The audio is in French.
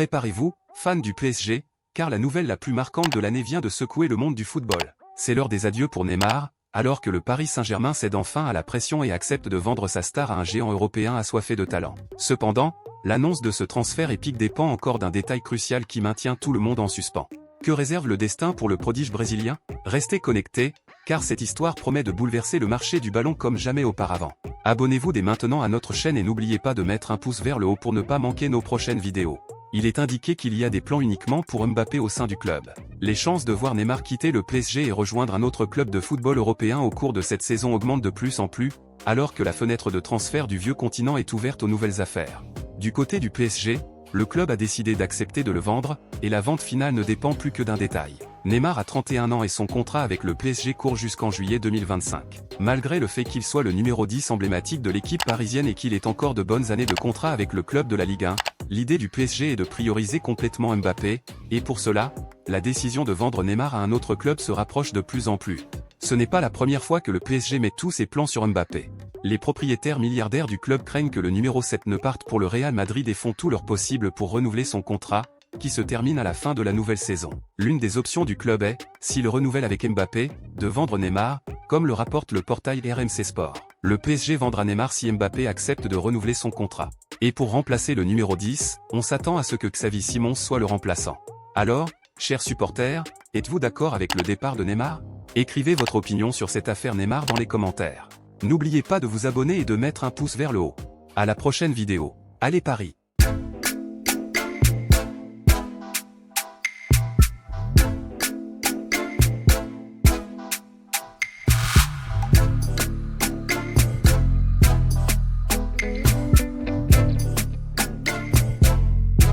Préparez-vous, fans du PSG, car la nouvelle la plus marquante de l'année vient de secouer le monde du football. C'est l'heure des adieux pour Neymar, alors que le Paris Saint-Germain cède enfin à la pression et accepte de vendre sa star à un géant européen assoiffé de talent. Cependant, l'annonce de ce transfert épique dépend encore d'un détail crucial qui maintient tout le monde en suspens. Que réserve le destin pour le prodige brésilien? Restez connectés, car cette histoire promet de bouleverser le marché du ballon comme jamais auparavant. Abonnez-vous dès maintenant à notre chaîne et n'oubliez pas de mettre un pouce vers le haut pour ne pas manquer nos prochaines vidéos. Il est indiqué qu'il y a des plans uniquement pour Mbappé au sein du club. Les chances de voir Neymar quitter le PSG et rejoindre un autre club de football européen au cours de cette saison augmentent de plus en plus, alors que la fenêtre de transfert du vieux continent est ouverte aux nouvelles affaires. Du côté du PSG, le club a décidé d'accepter de le vendre, et la vente finale ne dépend plus que d'un détail. Neymar a 31 ans et son contrat avec le PSG court jusqu'en juillet 2025. Malgré le fait qu'il soit le numéro 10 emblématique de l'équipe parisienne et qu'il ait encore de bonnes années de contrat avec le club de la Ligue 1, l'idée du PSG est de prioriser complètement Mbappé, et pour cela, la décision de vendre Neymar à un autre club se rapproche de plus en plus. Ce n'est pas la première fois que le PSG met tous ses plans sur Mbappé. Les propriétaires milliardaires du club craignent que le numéro 7 ne parte pour le Real Madrid et font tout leur possible pour renouveler son contrat, qui se termine à la fin de la nouvelle saison. L'une des options du club est, s'il renouvelle avec Mbappé, de vendre Neymar, comme le rapporte le portail RMC Sport. Le PSG vendra Neymar si Mbappé accepte de renouveler son contrat. Et pour remplacer le numéro 10, on s'attend à ce que Xavi Simons soit le remplaçant. Alors, chers supporters, êtes-vous d'accord avec le départ de Neymar? Écrivez votre opinion sur cette affaire Neymar dans les commentaires. N'oubliez pas de vous abonner et de mettre un pouce vers le haut. À la prochaine vidéo. Allez Paris!